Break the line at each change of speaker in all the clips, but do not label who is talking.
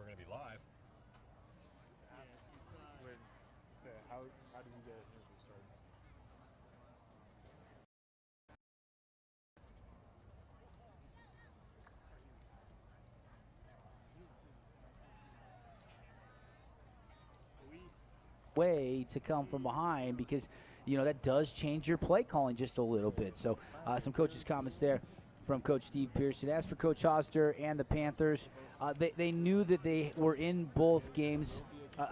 we're going to be live.
How did you get interview started?
Way to come from behind, because that does change your play calling just a little bit. So some coaches' comments there from Coach Steve Pearson. As for Coach Hosster and the Panthers, they knew that they were in both games,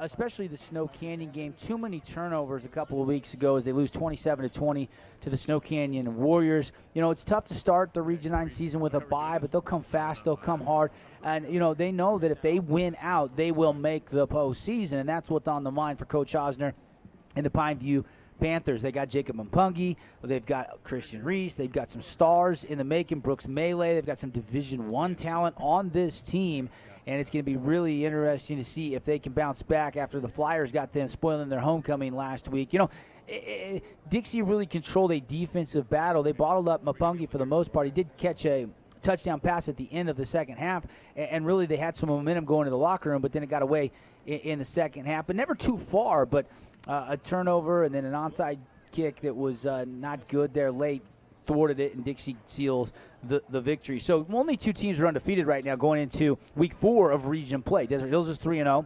especially the Snow Canyon game. Too many turnovers a couple of weeks ago as they lose 27-20 to the Snow Canyon Warriors. It's tough to start the Region 9 season with a bye, but they'll come fast, they'll come hard. And, they know that if they win out, they will make the postseason, and that's what's on the mind for Coach Osner and the Pineview Panthers. They got Jacob Mpungi, they've got Christian Reese, they've got some stars in the making, Brooks Melee, they've got some Division I talent on this team, and it's going to be really interesting to see if they can bounce back after the Flyers got them spoiling their homecoming last week. Dixie really controlled a defensive battle. They bottled up Mpungi for the most part. He did catch a touchdown pass at the end of the second half, and really they had some momentum going to the locker room, but then it got away in the second half, but never too far. But a turnover and then an onside kick that was not good there late thwarted it, and Dixie seals the victory. So only two teams are undefeated right now going into week 4 of region play. Desert Hills is 3-0.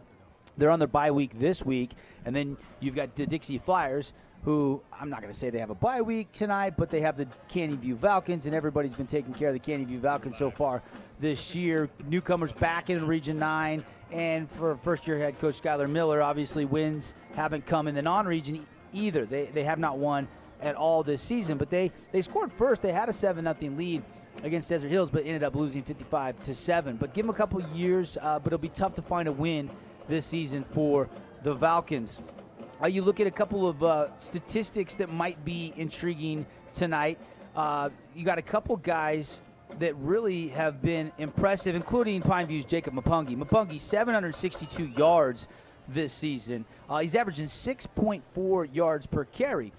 They're on their bye week this week, and then you've got the Dixie Flyers, who I'm not going to say they have a bye week tonight, but they have the Canyon View Falcons, and everybody's been taking care of the Canyon View Falcons so far this year. Newcomers back in Region 9, and for first-year head coach Skylar Miller, obviously wins haven't come in the non-region either. They have not won at all this season, but they scored first. They had a 7-0 lead against Desert Hills, but ended up losing 55-7. But give them a couple years, but it'll be tough to find a win this season for the Falcons. You look at a couple of statistics that might be intriguing tonight. You got a couple guys that really have been impressive, including Pineview's Jacob Mpungi. Mpungi, 762 yards this season. He's averaging 6.4 yards per carry.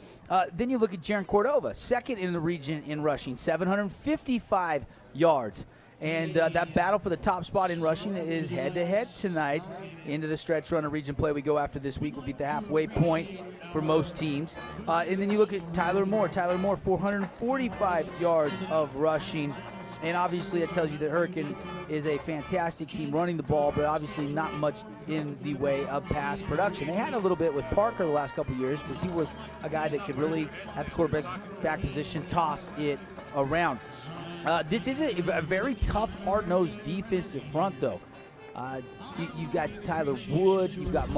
Then you look at Jaron Cordova, second in the region in rushing, 755 yards. And that battle for the top spot in rushing is head-to-head tonight into the stretch run of region play we go after this week. Will be the halfway point for most teams. And then you look at Tyler Moore. Tyler Moore, 445 yards of rushing. And obviously that tells you that Hurricane is a fantastic team running the ball, but obviously not much in the way of pass production. They had a little bit with Parker the last couple of years because he was a guy that could really, at the quarterback position, toss it around. This is a very tough, hard-nosed defensive front, though. You've got Tyler Wood, you've got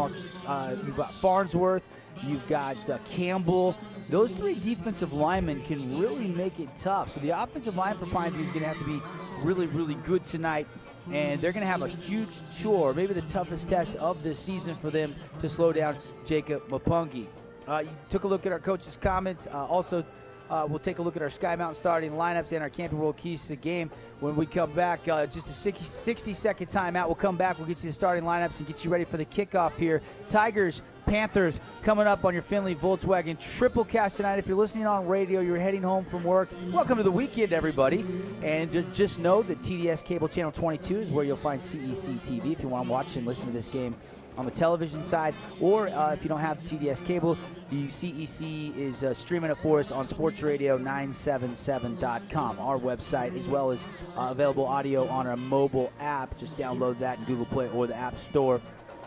you've got Farnsworth, you've got Campbell. Those three defensive linemen can really make it tough. So the offensive line for Pineview is going to have to be really, really good tonight, and they're going to have a huge chore, maybe the toughest test of this season for them to slow down Jacob Mpungi. You took a look at our coach's comments. Also, we'll take a look at our Sky Mountain starting lineups and our Camping World keys to the game when we come back. Just a 60-second timeout. We'll come back. We'll get you the starting lineups and get you ready for the kickoff here. Tigers, Panthers coming up on your Finley Volkswagen Triple Cast tonight. If you're listening on radio, you're heading home from work, welcome to the weekend, everybody. And just know that TDS Cable Channel 22 is where you'll find CEC TV if you want to watch and listen to this game on the television side, or if you don't have TDS cable, the CEC is streaming it for us on sportsradio977.com, our website, as well as available audio on our mobile app. Just download that in Google Play or the App Store.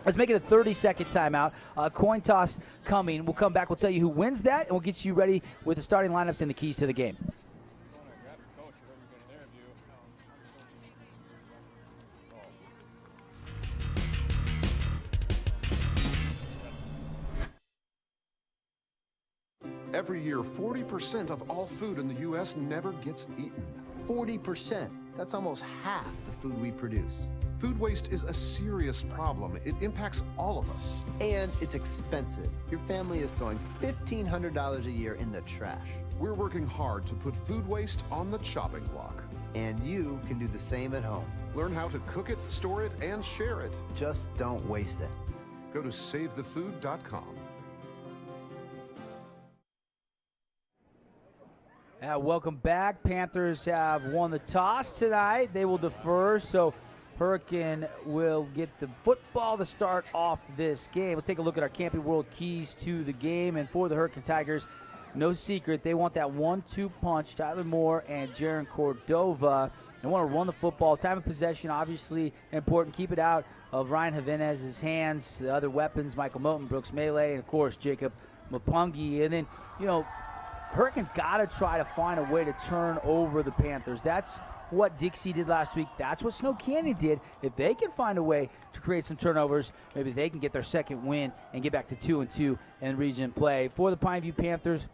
Let's make it a 30-second timeout. Coin toss coming. We'll come back. We'll tell you who wins that, and we'll get you ready with the starting lineups and the keys to the game.
Every year, 40% of all food in the U.S. never gets eaten.
40%. That's almost half the food we produce.
Food waste is a serious problem. It impacts all of us.
And it's expensive. Your family is throwing $1,500 a year in the trash.
We're working hard to put food waste on the chopping block.
And you can do the same at home.
Learn how to cook it, store it, and share it.
Just don't waste it.
Go to SaveTheFood.com.
Welcome back. Panthers have won the toss tonight. They will defer, so Hurricane will get the football to start off this game. Let's take a look at our Camping World keys to the game. And for the Hurricane Tigers, no secret, they want that 1-2 punch, Tyler Moore and Jaron Cordova. They want to run the football. Time of possession, obviously important. Keep it out of Ryan Jimenez's hands. The other weapons, Michael Moten, Brooks Melee, and, of course, Jacob Mapungi. And then, Hurricanes got to try to find a way to turn over the Panthers. That's what Dixie did last week. That's what Snow Canyon did. If they can find a way to create some turnovers, maybe they can get their second win and get back to 2-2 in region play. For the Pineview Panthers,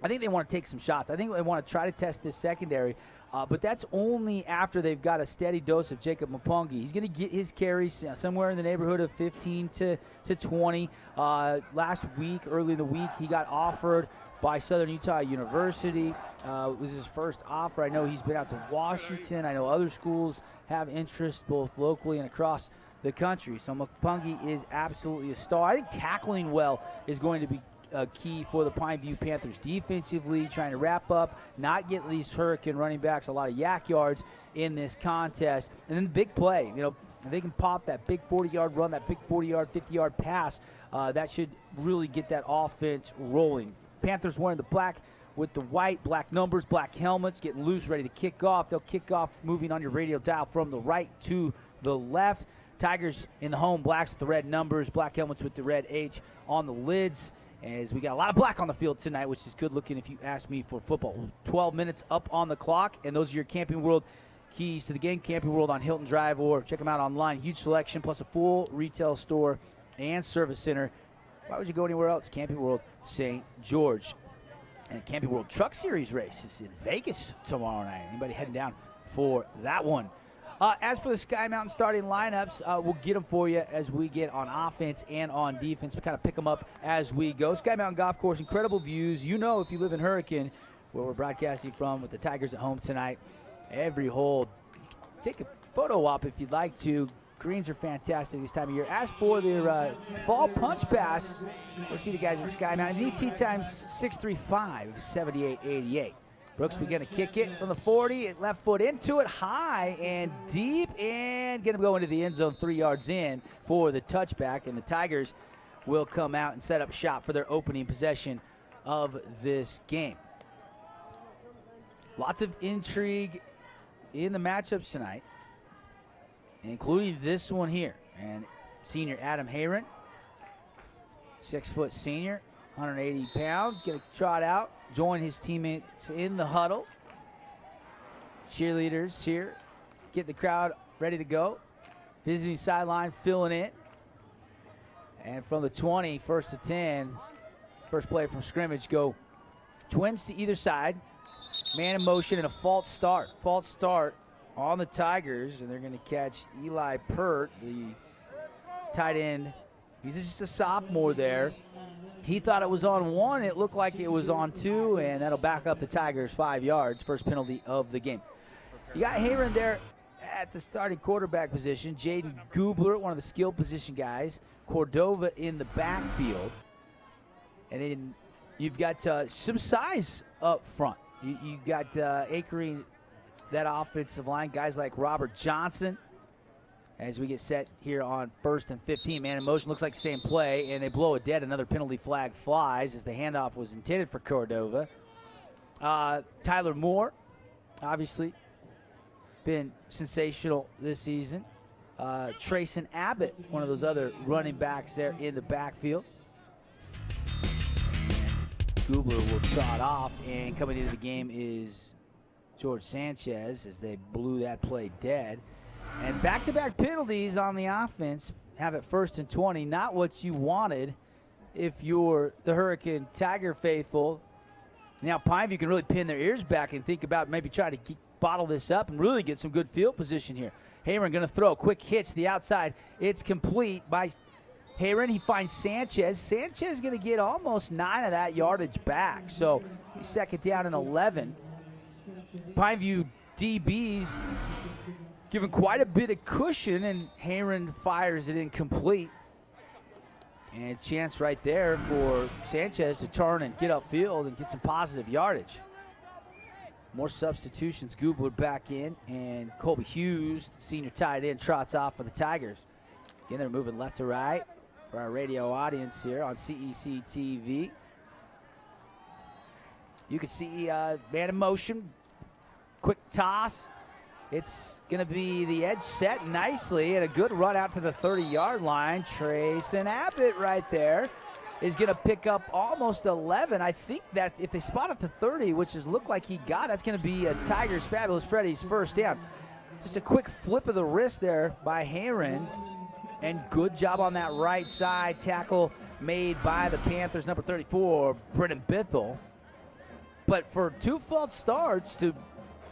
I think they want to take some shots. I think they want to try to test this secondary, but that's only after they've got a steady dose of Jacob Mapungi. He's going to get his carries somewhere in the neighborhood of 15 to 20. Last week, early in the week, he got offered by Southern Utah University. It was his first offer. I know he's been out to Washington. I know other schools have interest both locally and across the country. So Mapungi is absolutely a star. I think tackling well is going to be key for the Pineview Panthers defensively, trying to wrap up, not get these Hurricane running backs a lot of yak yards in this contest. And then the big play, if they can pop that big 40-yard run, that big 40-yard, 50-yard pass, that should really get that offense rolling. Panthers wearing the black with the white, black numbers, black helmets, getting loose, ready to kick off. They'll kick off moving on your radio dial from the right to the left. Tigers in the home blacks with the red numbers, black helmets with the red H on the lids. As we got a lot of black on the field tonight, which is good looking if you ask me for football. 12 minutes up on the clock, and those are your Camping World keys to the game. Camping World on Hilton Drive, or check them out online. Huge selection, plus a full retail store and service center. Why would you go anywhere else? Camping World St. George. And Camping World Truck Series race is in Vegas tomorrow night. Anybody heading down for that one? As for the Sky Mountain starting lineups, we'll get them for you as we get on offense and on defense. We kind of pick them up as we go. Sky Mountain Golf Course, incredible views. If you live in Hurricane, where we're broadcasting from with the Tigers at home tonight, every hole, take a photo op if you'd like to. Greens are fantastic this time of year. As for their fall punch pass, we'll see the guys at Sky Mountain. ET times 635, 7888. Brooks begin to kick it from the 40, left foot into it, high and deep, and going to go into the end zone 3 yards in for the touchback. And the Tigers will come out and set up shop for their opening possession of this game. Lots of intrigue in the matchups tonight, including this one here. And senior Adam Hayron, 6-foot senior, 180 pounds, going to trot out, join his teammates in the huddle. Cheerleaders here, get the crowd ready to go. Visiting sideline, filling it. And from the 20, first to 10, first play from scrimmage, go twins to either side. Man in motion and a false start. False start on the Tigers, and they're going to catch Eli Pert, the tight end. He's just a sophomore there. He thought it was on 1. It looked like it was on 2, and that'll back up the Tigers 5 yards. First penalty of the game. You got Hayron there at the starting quarterback position. Jaden Gubler, one of the skill position guys. Cordova in the backfield. And then you've got some size up front. You've got anchoring that offensive line, guys like Robert Johnson. As we get set here on 1st and 15, man in motion, looks like the same play, and they blow it dead. Another penalty flag flies as the handoff was intended for Cordova. Tyler Moore, obviously, been sensational this season. Trayson Abbott, one of those other running backs there in the backfield. Gubler will trot off, and coming into the game is George Sanchez as they blew that play dead. And back-to-back penalties on the offense have it 1st and 20. Not what you wanted if you're the Hurricane Tiger faithful. Now Pineview can really pin their ears back and think about maybe trying to bottle this up and really get some good field position here. Hayron going to throw a quick hitch to the outside. It's complete by Hayron. He finds Sanchez. Sanchez going to get almost 9 of that yardage back. So he's second down and 11. Pineview DBs given quite a bit of cushion, and Hayron fires it incomplete. And a chance right there for Sanchez to turn and get upfield and get some positive yardage. More substitutions. Gubler back in, and Colby Hughes, senior tight end, trots off for the Tigers. Again, they're moving left to right for our radio audience here on CEC TV. You can see man in motion, quick toss. It's going to be the edge set nicely, and a good run out to the 30-yard line. Trayson Abbott right there is going to pick up almost 11. I think that if they spot at the 30, which is look like he got, that's going to be a Tigers Fabulous Freddy's first down. Just a quick flip of the wrist there by Heron, and good job on that right side tackle made by the Panthers, number 34, Brennan Bithell. But for 2 false starts to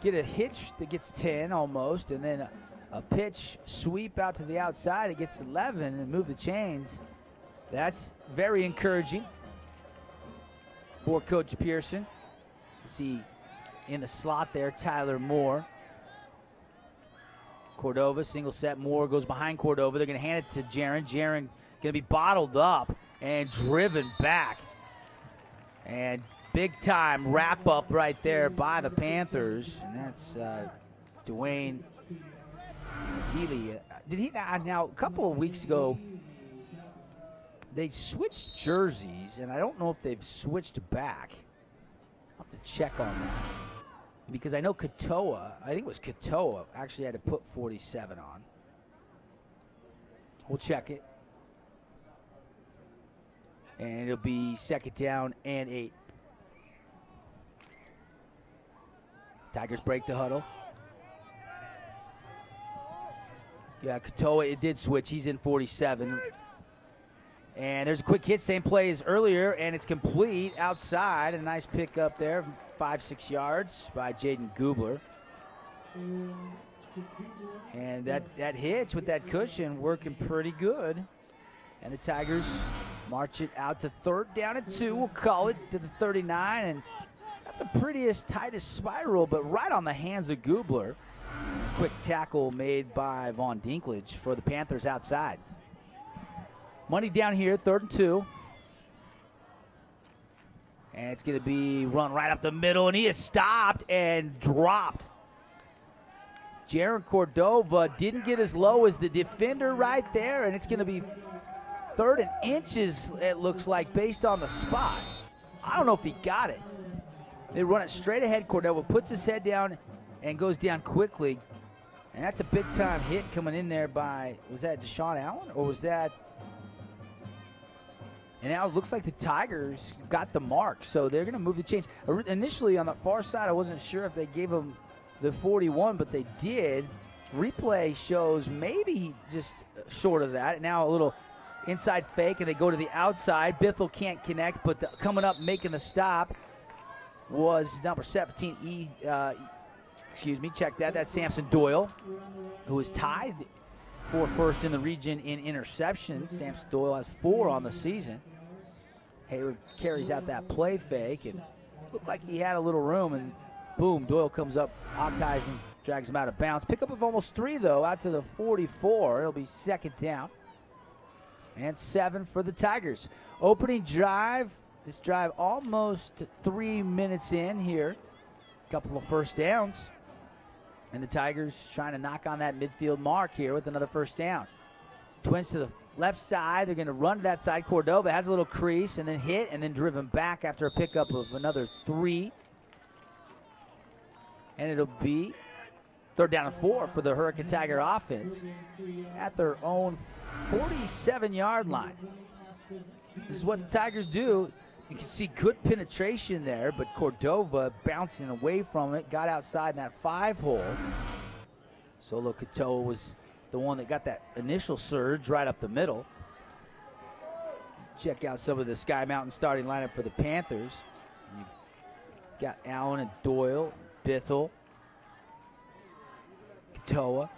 get a hitch that gets 10 almost, and then a pitch sweep out to the outside, it gets 11 and move the chains. That's very encouraging for Coach Pearson. You see in the slot there, Tyler Moore. Cordova, single set, Moore goes behind Cordova. They're going to hand it to Jaron. Jaron going to be bottled up and driven back. And big time wrap up right there by the Panthers. And that's Dwayne Healy. Did he now a couple of weeks ago, they switched jerseys, and I don't know if they've switched back. I'll have to check on that. Because I know Katoa, I think it was Katoa, actually had to put 47 on. We'll check it. And it'll be second down and 8. Tigers break the huddle. Yeah, Katoa, it did switch. He's in 47. And there's a quick hit, same play as earlier, and it's complete outside. A nice pick up there, 5-6 yards by Jaden Gubler. And that hitch with that cushion working pretty good. And the Tigers march it out to third down and 2. We'll call it to the 39. And not the prettiest, tightest spiral, but right on the hands of Gubler. Quick tackle made by Von Dinklage for the Panthers outside. Money down here, 3rd and 2. And it's going to be run right up the middle, and he is stopped and dropped. Jaron Cordova didn't get as low as the defender right there, and it's going to be 3rd and inches, it looks like, based on the spot. I don't know if he got it. They run it straight ahead. Cordova puts his head down and goes down quickly. And that's a big-time hit coming in there by, was that Deshaun Allen, or was that... And now it looks like the Tigers got the mark, so they're going to move the chains. Initially on the far side, I wasn't sure if they gave him the 41, but they did. Replay shows maybe just short of that. Now a little inside fake, and they go to the outside. Bithell can't connect, but coming up making the stop was number 17. Check that. That's Samson Doyle, who is tied for first in the region in interceptions. Samson Doyle has 4 on the season. Hayward carries out that play fake, and looked like he had a little room, and boom, Doyle comes up, hog-ties him, drags him out of bounds. Pickup of almost 3, though, out to the 44. It'll be second down. And 7 for the Tigers. Opening drive. This drive almost 3 minutes in here. Couple of first downs. And the Tigers trying to knock on that midfield mark here with another first down. Twins to the left side. They're going to run to that side. Cordova has a little crease and then hit and then driven back after a pickup of another 3. And it'll be 3rd down and 4 for the Hurricane Tiger offense at their own 47-yard line. This is what the Tigers do. You can see good penetration there, but Cordova bouncing away from it, got outside in that 5-hole. Solo Katoa was the one that got that initial surge right up the middle. Check out some of the Sky Mountain starting lineup for the Panthers. You've got Allen and Doyle, Bithell, Katoa,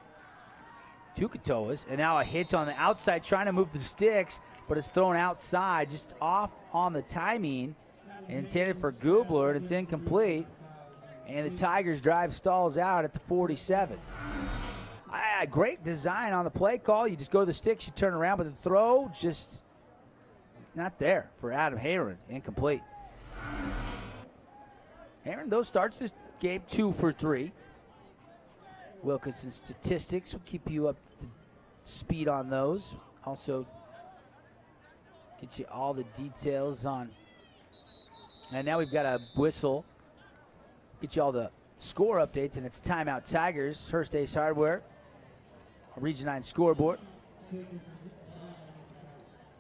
2 Katoas, and now a hitch on the outside trying to move the sticks, but it's thrown outside, just off on the timing, intended for Gubler, and it's incomplete. And the Tigers drive stalls out at the 47. Great design on the play call. You just go to the sticks, you turn around, but the throw just not there for Adam Heron, incomplete. Heron, though, starts to game, 2 for 3. Wilkinson statistics will keep you up to speed on those. Also, get you all the details on. And now we've got a whistle. Get you all the score updates, and it's timeout Tigers. Hurst Ace Hardware, Region 9 scoreboard.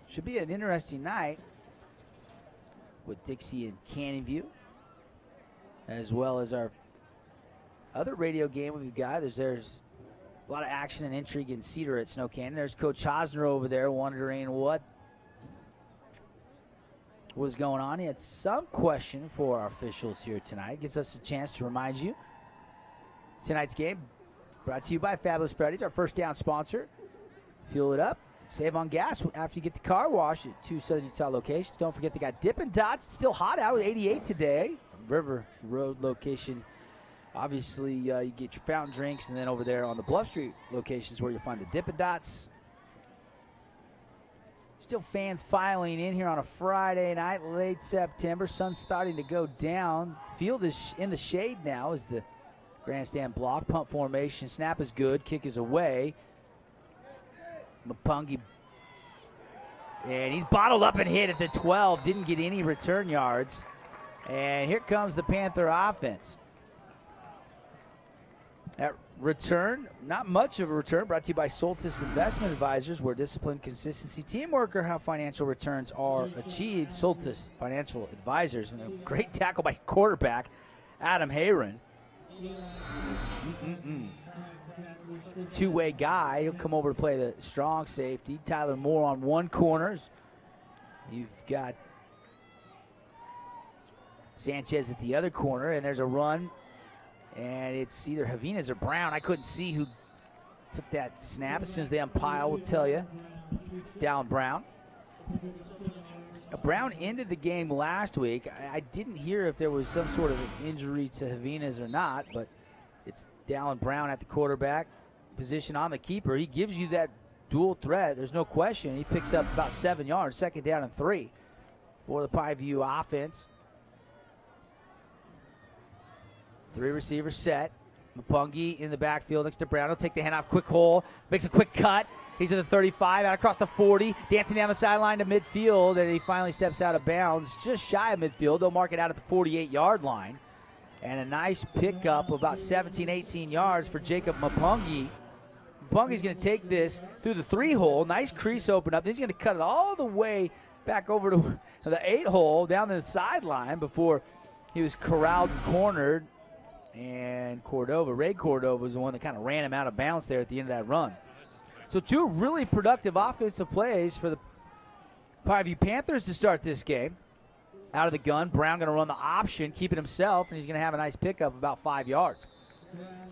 Should be an interesting night with Dixie and Canyon View, as well as our other radio game we've got. There's a lot of action and intrigue in Cedar at Snow Canyon. There's Coach Hosner over there wondering what was going on. He had some question for our officials here tonight. Gives us a chance to remind you. Tonight's game brought to you by Fabulous Freddy's, our first down sponsor. Fuel it up. Save on gas after you get the car wash at 2 Southern Utah locations. Don't forget they got Dippin' Dots. It's still hot out with 88 today. River Road location. Obviously, you get your fountain drinks, and then over there on the Bluff Street locations where you'll find the Dippin' Dots. Still fans filing in here on a Friday night, late September. Sun's starting to go down. Field is in the shade now as the grandstand block. Punt formation. Snap is good. Kick is away. Mapungi. And he's bottled up and hit at the 12. Didn't get any return yards. And here comes the Panther offense. At return, not much of a return, brought to you by Soltis Investment Advisors, where discipline, consistency, teamwork are how financial returns are achieved. Soltis Financial Advisors. And a great tackle by quarterback Adam Hayron. Two-way guy. He'll come over to play the strong safety. Tyler Moore on one corner. You've got Sanchez at the other corner, and there's a run. And it's either Javinas or Brown. I couldn't see who took that snap. As soon as they umpire, we'll tell you. It's Dallin Brown. Now, Brown ended the game last week. I didn't hear if there was some sort of an injury to Javinas or not, but it's Dallin Brown at the quarterback position on the keeper. He gives you that dual threat. There's no question. He picks up about 7 yards, 2nd down and 3 for the Pikeview offense. 3 receivers set. Mapungi in the backfield next to Brown. He'll take the handoff, quick hole, makes a quick cut. He's at the 35, out across the 40, dancing down the sideline to midfield, and he finally steps out of bounds, just shy of midfield. They'll mark it out at the 48-yard line. And a nice pickup of about 17, 18 yards for Jacob Mapungi. Mapungi's going to take this through the 3-hole. Nice crease open up. He's going to cut it all the way back over to the 8-hole down the sideline before he was corralled and cornered. And Ray Cordova was the one that kind of ran him out of bounds there at the end of that run. So 2 really productive offensive plays for the Pikeview Panthers to start this game. Out of the gun, Brown going to run the option, keep it himself, and he's going to have a nice pickup of about 5 yards.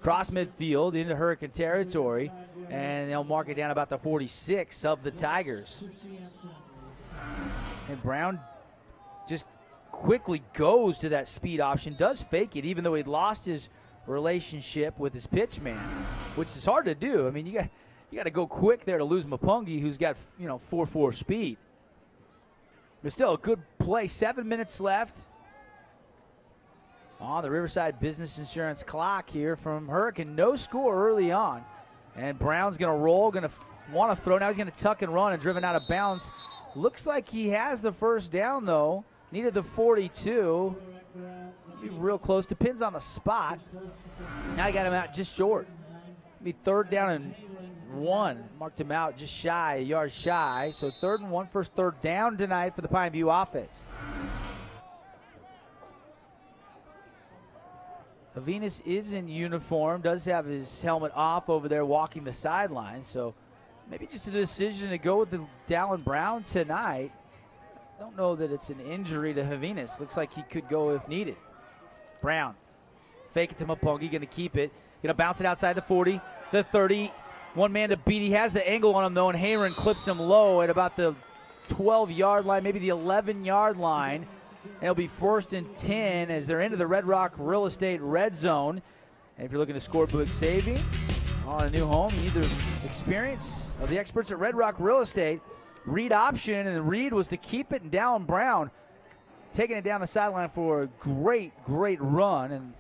Cross midfield into Hurricane territory, and they'll mark it down about the 46 of the Tigers. And Brown just quickly goes to that speed option, does fake it, even though he'd lost his relationship with his pitch man, which is hard to do. I mean, you got to go quick there to lose Mapungi, who's got 4.4 speed. But still, a good play. 7 minutes left on the Riverside Business Insurance clock here from Hurricane. No score early on. And Brown's going to roll, going to want to throw. Now he's going to tuck and run and driven out of bounds. Looks like he has the first down, though. Needed the 42. Be real close. Depends on the spot. Now he got him out just short. Be 3rd down and 1. Marked him out just shy, a yard shy. So 3rd and 1, first 3rd down tonight for the Pikeview offense. Javinas is in uniform, does have his helmet off over there walking the sideline. So maybe just a decision to go with the Dallin Brown tonight. Don't know that it's an injury to Javinas. Looks like he could go if needed. Brown, fake it to Mapungi, going to keep it. Going to bounce it outside the 40, the 30. One man to beat. He has the angle on him, though, and Hayron clips him low at about the 12-yard line, maybe the 11-yard line. And it'll be 1st and 10 as they're into the Red Rock Real Estate red zone. And if you're looking to score big savings on a new home, you need the experience of the experts at Red Rock Real Estate. Read option, and the read was to keep it, and Dallin Brown taking it down the sideline for a great run. And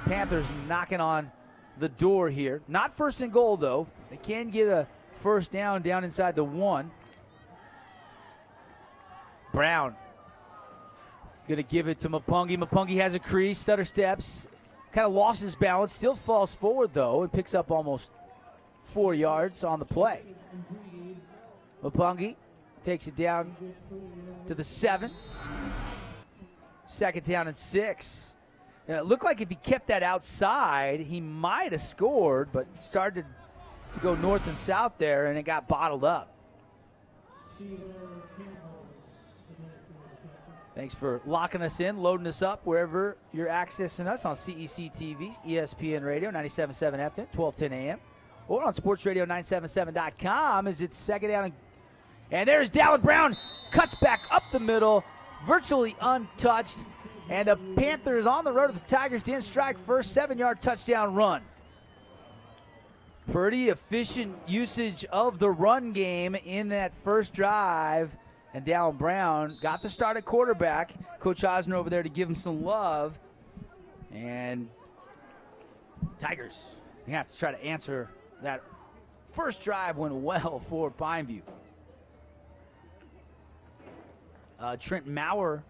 Panthers knocking on the door here. Not first and goal, though. They can get a first down inside the 1. Brown going to give it to Mapungi. Mapungi has a crease, stutter steps, kind of lost his balance, still falls forward, though, and picks up almost 4 yards on the play. Mapungi takes it down to the 7. Second down and 6. It looked like if he kept that outside, he might have scored, but started to go north and south there, and it got bottled up. Thanks for locking us in, loading us up wherever you're accessing us on CEC TV, ESPN Radio, 97.7 FM, 1210 AM, or on sportsradio977.com as it's second down. And there's Dallin Brown, cuts back up the middle, virtually untouched. And the Panthers on the road to the Tigers didn't strike first, 7-yard touchdown run. Pretty efficient usage of the run game in that first drive. And Dallin Brown got the start at quarterback. Coach Osner over there to give him some love. And Tigers, you have to try to answer that. First drive went well for Pineview. Trent Maurer,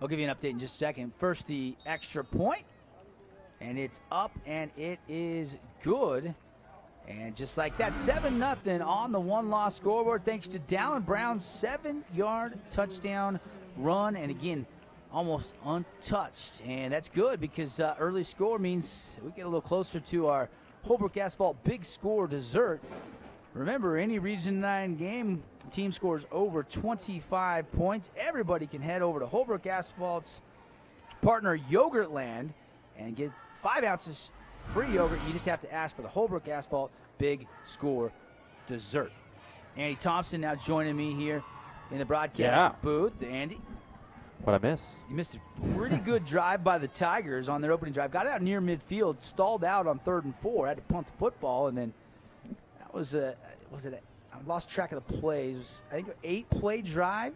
I'll give you an update in just a second. First, the extra point, and it's up, and it is good. And just like that, 7-0 on the one-loss scoreboard thanks to Dallin Brown's 7-yard touchdown run. And again, almost untouched. And that's good because early score means we get a little closer to our Holbrook Asphalt Big Score dessert. Remember, any Region 9 game, team scores over 25 points. Everybody can head over to Holbrook Asphalt's partner Yogurtland and get 5 ounces free yogurt. You just have to ask for the Holbrook Asphalt Big Score dessert. Andy Thompson now joining me here in the broadcast booth. Andy,
what'd I miss?
You missed a pretty good drive by the Tigers on their opening drive. Got out near midfield, stalled out on 3rd and 4, had to punt the football, and then that was I lost track of the plays. It was, I think, an 8-play drive,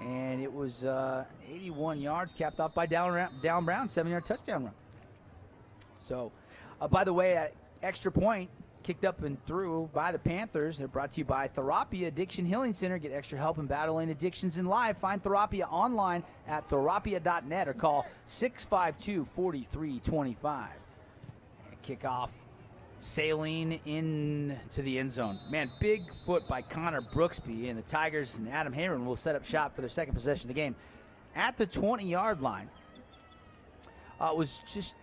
and it was 81 yards, capped off by Dallin Brown, 7-yard touchdown run. So, by the way, extra point kicked up and through by the Panthers. They're brought to you by Therapia Addiction Healing Center. Get extra help in battling addictions in life. Find Therapia online at therapia.net or call 652-4325. And kick off sailing into the end zone. Man, big foot by Connor Brooksby, and the Tigers and Adam Hayron will set up shop for their second possession of the game. At the 20-yard line, was just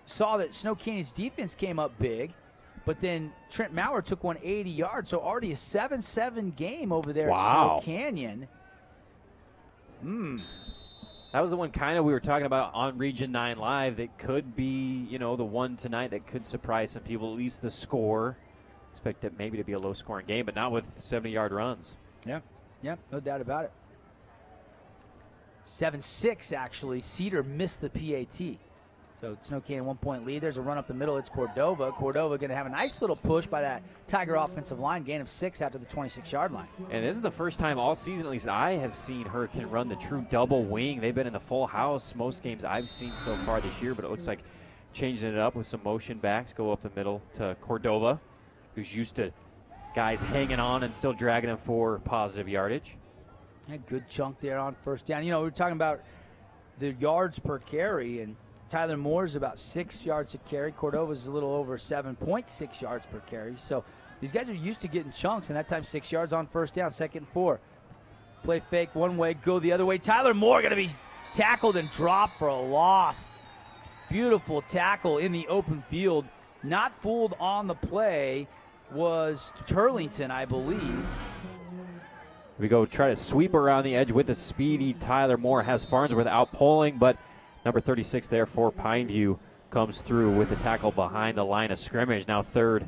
saw that Snow Canyon's defense came up big, but then Trent Maurer took one 80 yards, so already a 7-7 game over there at Snow Canyon.
That was the one kind of we were talking about on Region 9 Live that could be, you know, the one tonight that could surprise some people, at least the score. Expect it maybe to be a low-scoring game, but not with 70-yard runs.
Yeah, no doubt about it. 7-6, actually. Cedar missed the PAT. So Snow Canyon 1-point lead. There's a run up the middle. It's Cordova. Cordova going to have a nice little push by that Tiger offensive line. Gain of 6 after the 26-yard line.
And this is the first time all season, at least I have seen Hurricane run the true double wing. They've been in the full house most games I've seen so far this year, but it looks like changing it up with some motion backs. Go up the middle to Cordova, who's used to guys hanging on and still dragging him for positive yardage.
A good chunk there on first down. You know, we were talking about the yards per carry, and Tyler Moore's about 6 yards a carry. Cordova's a little over 7.6 yards per carry. So these guys are used to getting chunks, and that time 6 yards on first down, 2nd and 4. Play fake one way, go the other way. Tyler Moore going to be tackled and dropped for a loss. Beautiful tackle in the open field. Not fooled on the play was Turlington, I believe.
We go try to sweep around the edge with the speedy Tyler Moore. Has Farnsworth out pulling, but number 36 there for Pineview comes through with the tackle behind the line of scrimmage. Now 3rd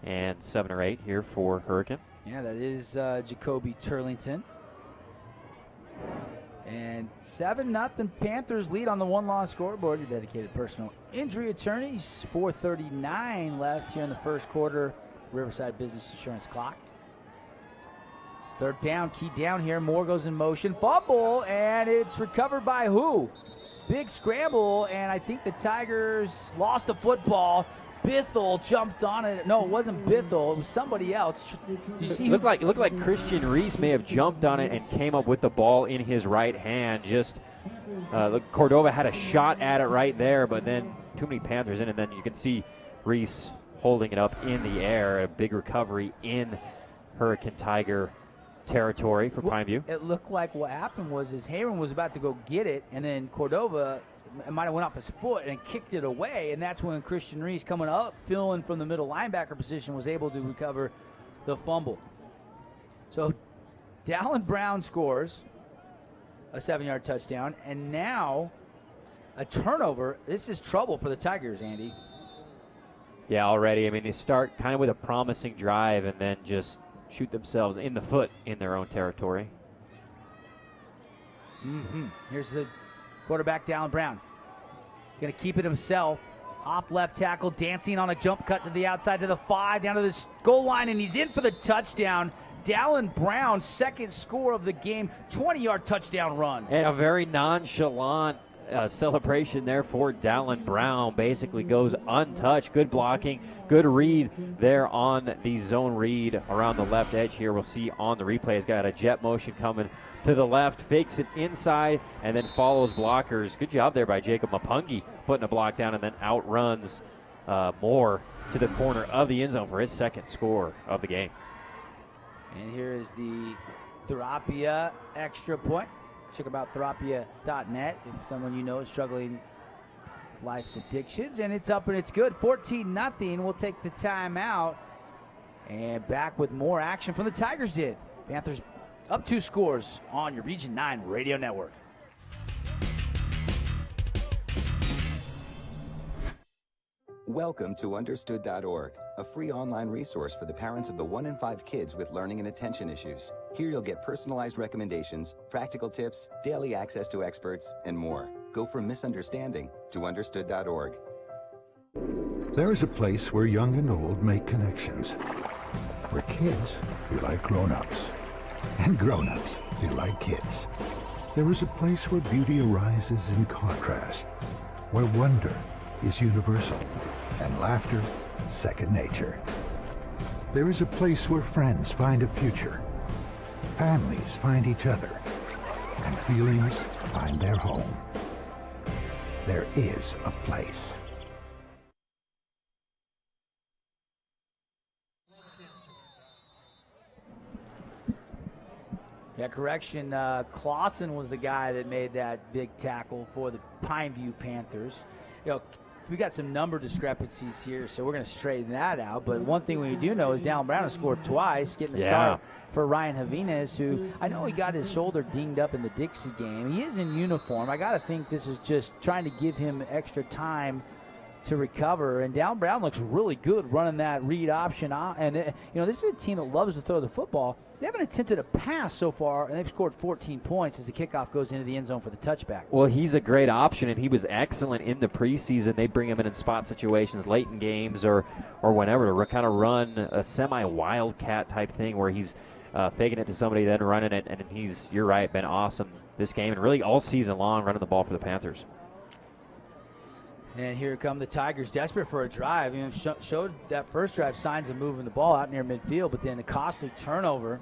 and 7 or 8 here for Hurricane.
Yeah, that is Jacoby Turlington. And 7-0 Panthers lead on the one-loss scoreboard. Your dedicated personal injury attorneys. 4:39 left here in the first quarter. Riverside Business Insurance clock. Third down, key down here. Moore goes in motion. Fumble, and it's recovered by who? Big scramble, and I think the Tigers lost the football. Bithell jumped on it. No, it wasn't Bithell. It was somebody else. Did you see?
It looked like Christian Reese may have jumped on it and came up with the ball in his right hand. Just Cordova had a shot at it right there, but then too many Panthers in, and then you can see Reese holding it up in the air. A big recovery in Hurricane Tiger territory for Pineview.
It looked like what happened was Hayron was about to go get it, and then Cordova might have went off his foot and kicked it away, and that's when Christian Reese, coming up, filling from the middle linebacker position, was able to recover the fumble. So Dallin Brown scores a 7-yard touchdown, and now a turnover. This is trouble for the Tigers, Andy.
Yeah, already. I mean, they start kind of with a promising drive and then just shoot themselves in the foot in their own territory.
Here's the quarterback, Dallin Brown. Going to keep it himself. Off left tackle, dancing on a jump cut to the outside to the 5, down to the goal line, and he's in for the touchdown. Dallin Brown, second score of the game, 20-yard touchdown run.
And a very nonchalant celebration there for Dallin Brown. Basically goes untouched. Good blocking, good read there on the zone read around the left edge here. We'll see on the replay. He's got a jet motion coming to the left, fakes it inside, and then follows blockers. Good job there by Jacob Mapungi putting a block down, and then outruns Moore to the corner of the end zone for his second score of the game.
And here is the Therapia extra point. Check about therapia.net if someone you know is struggling with life's addictions. And it's up and it's good. 14-0. We'll take the timeout. And back with more action from the Tigers did. Panthers up 2 scores on your Region 9 radio network.
Welcome to Understood.org, a free online resource for the parents of the 1 in 5 kids with learning and attention issues. Here you'll get personalized recommendations, practical tips, daily access to experts, and more. Go from misunderstanding to Understood.org.
There is a place where young and old make connections, where kids feel like grown-ups, and grown-ups feel like kids. There is a place where beauty arises in contrast, where wonder is universal, and laughter second nature. There is a place where friends find a future, families find each other, and feelings find their home. There is a place.
Yeah, correction. Clausen was the guy that made that big tackle for the Pineview Panthers. You know, we got some number discrepancies here, so we're going to straighten that out. But one thing we do know is Dallin Brown has scored twice, getting the start for Ryan Javines, who I know he got his shoulder dinged up in the Dixie game. He is in uniform. I got to think this is just trying to give him extra time to recover. And Dallin Brown looks really good running that read option. And, you know, this is a team that loves to throw the football. They haven't attempted a pass so far, and they've scored 14 points as the kickoff goes into the end zone for the touchback.
Well, he's a great option, and he was excellent in the preseason. They bring him in spot situations late in games or whenever to kind of run a semi-wildcat type thing where he's faking it to somebody, then running it, and he's, you're right, been awesome this game and really all season long running the ball for the Panthers.
And here come the Tigers, desperate for a drive. You know, showed that first drive signs of moving the ball out near midfield, but then the costly turnover.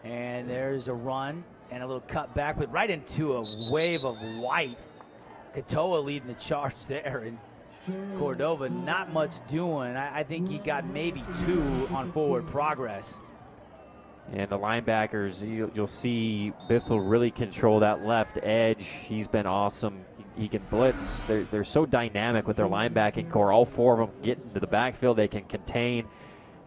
And there's a run and a little cut back, but right into a wave of white. Katoa leading the charge there, and Cordova not much doing. I think he got maybe 2 on forward progress.
And the linebackers, you'll see Bithell really control that left edge. He's been awesome. He can blitz. They're so dynamic with their linebacking core. All 4 of them get into the backfield. They can contain,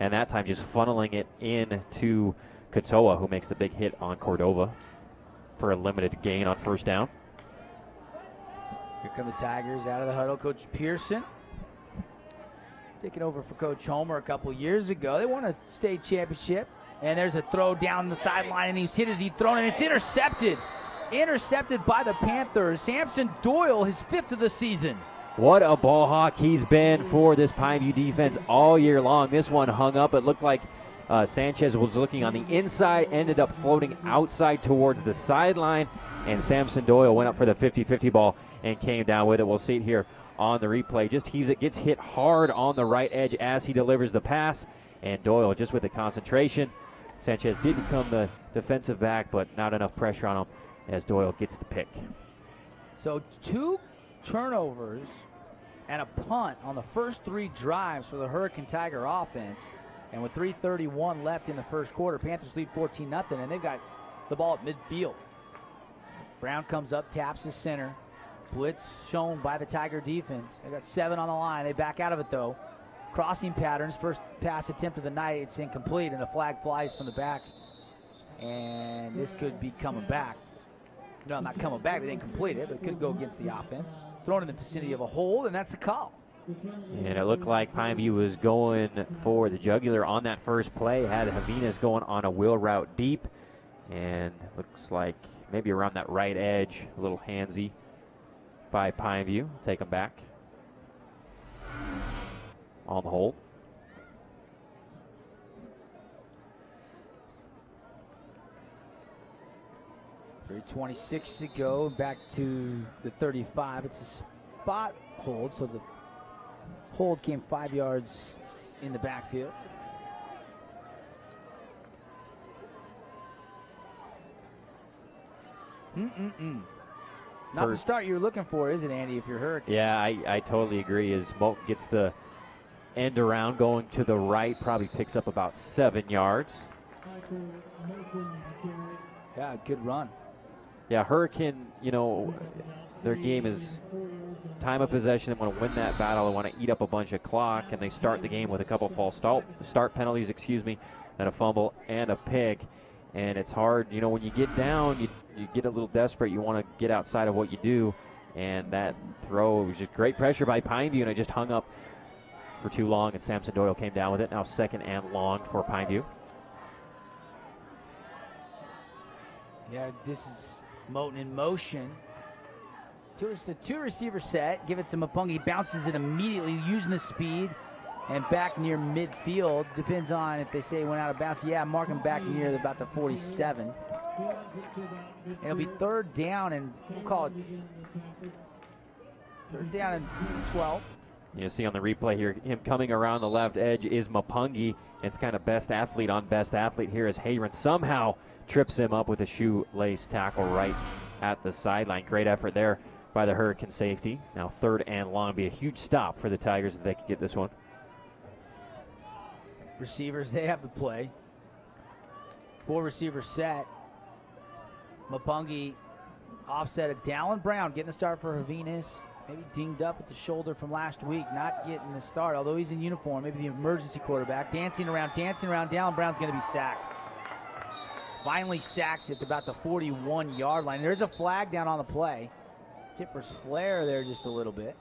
and that time just funneling it in to Katoa, who makes the big hit on Cordova for a limited gain on first down.
Here come the Tigers out of the huddle. Coach Pearson taking over for Coach Homer a couple years ago. They won a state championship. And there's a throw down the sideline, and he's hit as he's thrown, and it's intercepted. Intercepted by the Panthers. Samson Doyle, his 5th of the season.
What a ball hawk he's been for this Pineview defense all year long. This one hung up. It looked like Sanchez was looking on the inside, ended up floating outside towards the sideline, and Samson Doyle went up for the 50-50 ball and came down with it. We'll see it here on the replay. Just heaves it, gets hit hard on the right edge as he delivers the pass, and Doyle just with the concentration. Sanchez did become the defensive back, but not enough pressure on him as Doyle gets the pick.
So 2 turnovers and a punt on the first 3 drives for the Hurricane Tiger offense. And with 3:31 left in the first quarter, Panthers lead 14-0, and they've got the ball at midfield. Brown comes up, taps his center. Blitz shown by the Tiger defense. They got 7 on the line. They back out of it, though. Crossing patterns. First pass attempt of the night. It's incomplete, and a flag flies from the back. And this could be coming back. No, not coming back. They didn't complete it, but it could go against the offense. Thrown in the vicinity of a hold, and that's the call.
And it looked like Pineview was going for the jugular on that first play. Had Javinas going on a wheel route deep. And looks like maybe around that right edge, a little handsy by Pineview. Take them back on the hold.
.326 to go, back to the 35. It's a spot hold, so the hold came 5 yards in the backfield. Not the start you're looking for, is it, Andy, if you're Hurricane?
Yeah, I totally agree. As Moulton gets the end around going to the right, probably picks up about 7 yards.
Yeah, good run.
Yeah, Hurricane, you know, their game is time of possession. They want to win that battle. They want to eat up a bunch of clock, and they start the game with a couple false start penalties, and a fumble and a pick. And it's hard, you know, when you get down, you get a little desperate. You want to get outside of what you do. And that throw was just great pressure by Pineview, and it just hung up for too long, and Samson Doyle came down with it. Now 2nd and long for Pineview.
Yeah, this is Moulton in motion. It's a 2-receiver set. Give it to Mapungi. Bounces it immediately, using the speed. And back near midfield. Depends on if they say it went out of bounds. Yeah, mark him back near about the 47. It'll be 3rd down, and we'll call it 3rd down and 12.
You see on the replay here, him coming around the left edge is Mapungi. It's kind of best athlete on best athlete here as Hayron somehow trips him up with a shoelace tackle right at the sideline. Great effort there by the Hurricane safety. Now 3rd and long. Be a huge stop for the Tigers if they could get this one.
Receivers, they have the play. 4-receiver set. Mapungi offset of Dallin Brown getting the start for Javinas. Maybe dinged up with the shoulder from last week, not getting the start, although he's in uniform, maybe the emergency quarterback. Dancing around. Dallin Brown's going to be sacked. Finally sacked at about the 41-yard line. There's a flag down on the play. Tippers flare there just a little bit.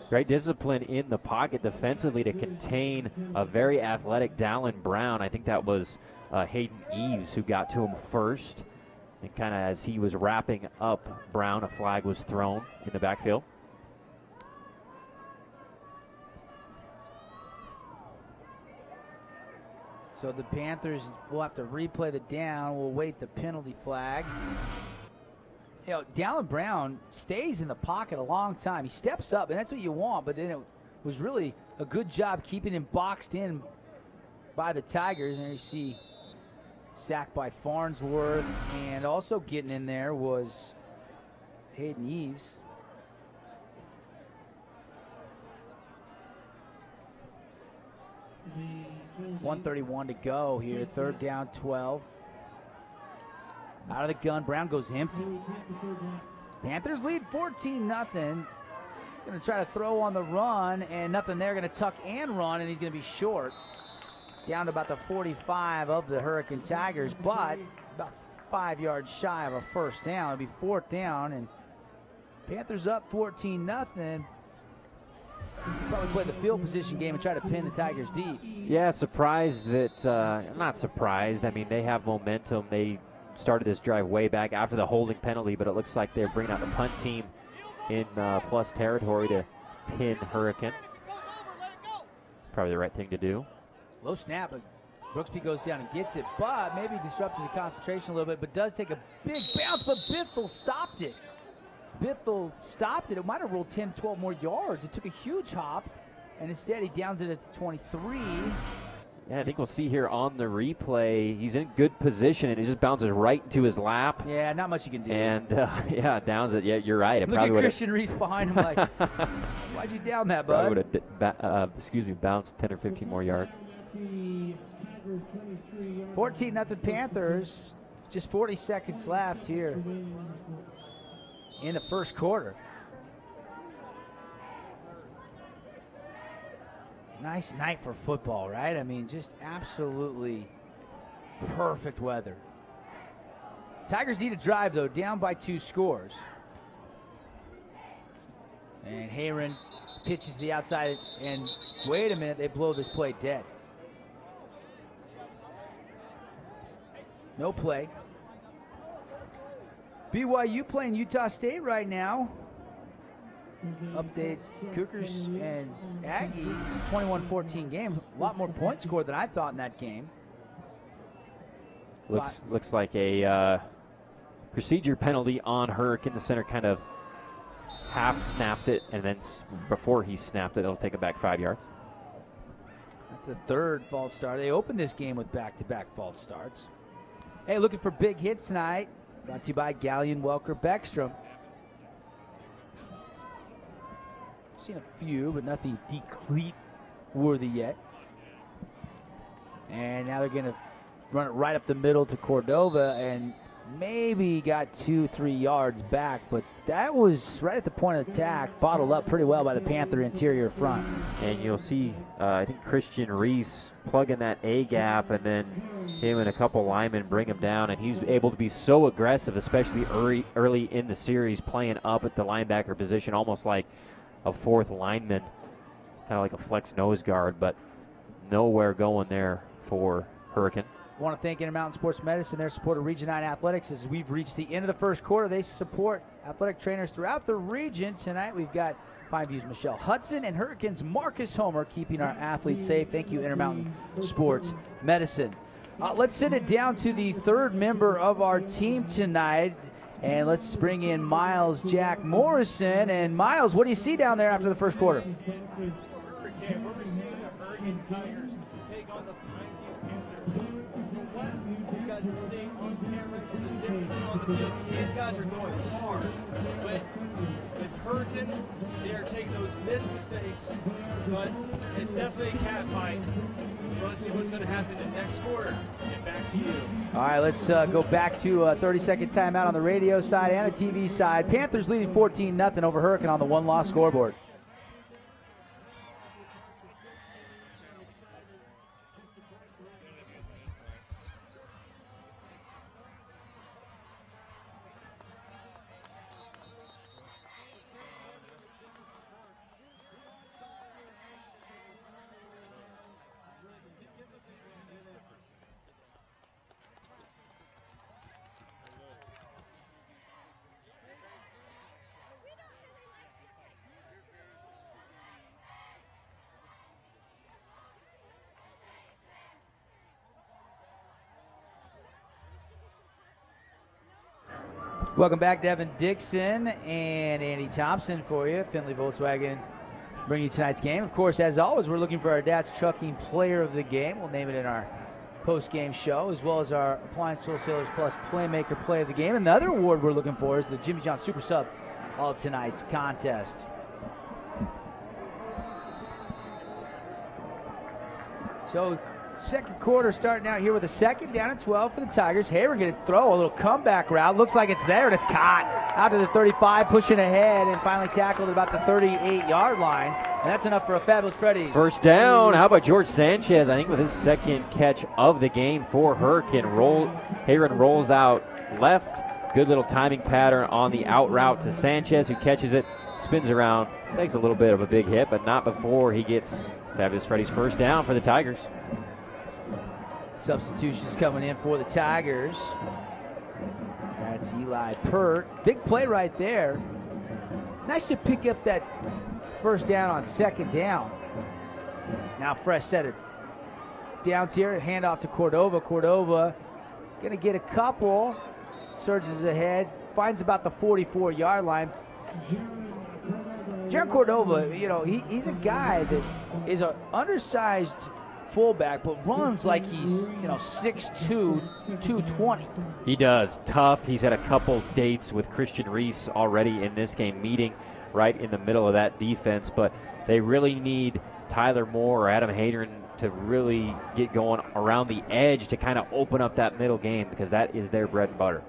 Great discipline in the pocket defensively to contain a very athletic Dallin Brown. I think that was Hayden Eves who got to him first. And kind of as he was wrapping up Brown, a flag was thrown in the backfield.
So the Panthers will have to replay the down. We'll wait the penalty flag. You know, Dallin Brown stays in the pocket a long time. He steps up, and that's what you want, but then it was really a good job keeping him boxed in by the Tigers. And you see sacked by Farnsworth, and also getting in there was Hayden Eves. .131 to go here, 3rd down, 12. Out of the gun, Brown goes empty. Panthers lead 14-0. Going to try to throw on the run, and nothing there. Going to tuck and run, and he's going to be short. Down to about the 45 of the Hurricane Tigers, but about 5 yards shy of a 1st down. It'll be 4th down, and Panthers up 14-0. Probably play the field position game and try to pin the Tigers deep.
Yeah, surprised that, not surprised. I mean, they have momentum. They started this drive way back after the holding penalty, but it looks like they're bringing out the punt team in plus territory to pin Hurricane. Probably the right thing to do.
Low snap, but Brooksby goes down and gets it, but maybe disrupted the concentration a little bit, but does take a big bounce, but Bithell stopped it. Bithell stopped it. It might have rolled 10, 12 more yards. It took a huge hop, and instead he downs it at the 23.
Yeah, I think we'll see here on the replay. He's in good position, and it just bounces right into his lap.
Yeah, not much you can do.
And, yeah, downs it. Yeah, you're right. It
Look
probably
at Christian Reese behind him like, why'd you down that, bud?
Probably would have, bounced 10 or 15 more yards.
14-0 Panthers. Just 40 seconds left here in the first quarter. Nice night for football, right? I mean, just absolutely perfect weather. Tigers need a drive, though, down by 2 scores. And Heron pitches to the outside, and wait a minute, they blow this play dead. No play. BYU playing Utah State right now. Update, Cougars and Aggies, 21-14 game. A lot more points scored than I thought in that game.
Looks like a procedure penalty on Hurricane. The center kind of half snapped it, and then before he snapped it, they'll take it back 5 yards.
That's the 3rd false start. They opened this game with back-to-back false starts. Hey, looking for big hits tonight. Brought to you by Gallion Welker Beckstrom. Seen a few, but nothing decleat worthy yet. And now they're going to run it right up the middle to Cordova, and maybe got 2-3 yards back, but that was right at the point of attack, bottled up pretty well by the Panther interior front.
And you'll see, I think Christian Reese plug in that A gap, and then him and a couple linemen bring him down, and he's able to be so aggressive, especially early in the series, playing up at the linebacker position, almost like a 4th lineman, kind of like a flex nose guard, but nowhere going there for Hurricane.
I want to thank Intermountain Sports Medicine, their support of Region 9 Athletics. As we've reached the end of the first quarter, they support athletic trainers throughout the region. Tonight we've got Pine View's Michelle Hudson and Hurricanes Marcus Homer keeping our athletes safe. Thank you, Intermountain Sports Medicine. Let's send it down to the 3rd member of our team tonight. And let's bring in Miles Jack Morrison. And Miles, what do you see down there after the first quarter?
Hurricane, we're seeing the Hurricane Tigers take on the Pine View Panthers. What you guys are seeing on camera is a difference on the field. These guys are going hard. But with Hurricane, they are taking those missed mistakes. But it's definitely a cat fight. We want to see what's going to happen in the next quarter. And back to you.
All right, let's go back to a 30-second timeout on the radio side and the TV side. Panthers leading 14-0 over Hurricane on the 1-loss scoreboard. Welcome back, Devin Dixon and Andy Thompson for you. Findlay Volkswagen bringing you tonight's game. Of course, as always, we're looking for our Dad's Trucking Player of the Game. We'll name it in our post-game show, as well as our Appliance Wholesalers Plus Playmaker Play of the Game. And the other award we're looking for is the Jimmy John Super Sub of tonight's contest. So, second quarter starting out here with a 2nd down and 12 for the Tigers. Heron going to throw a little comeback route. Looks like it's there, and it's caught out to the 35, pushing ahead, and finally tackled at about the 38-yard line. And that's enough for a Fabulous Freddy's.
First down. How about George Sanchez? I think with his 2nd catch of the game for Hurricane. Heron rolls out left. Good little timing pattern on the out route to Sanchez, who catches it, spins around, takes a little bit of a big hit, but not before he gets Fabulous Freddy's first down for the Tigers.
Substitutions coming in for the Tigers. That's Eli Pert. Big play right there. Nice to pick up that first down on 2nd down. Now fresh set of downs here. Handoff to Cordova. Cordova going to get a couple. Surges ahead. Finds about the 44-yard line. Jaron Cordova, he's a guy that is an undersized fullback, but runs like he's, 6'2", 220.
He does. Tough. He's had a couple dates with Christian Reese already in this game, meeting right in the middle of that defense, but they really need Tyler Moore or Adam Hadron to really get going around the edge to kind of open up that middle game, because that is their bread and butter.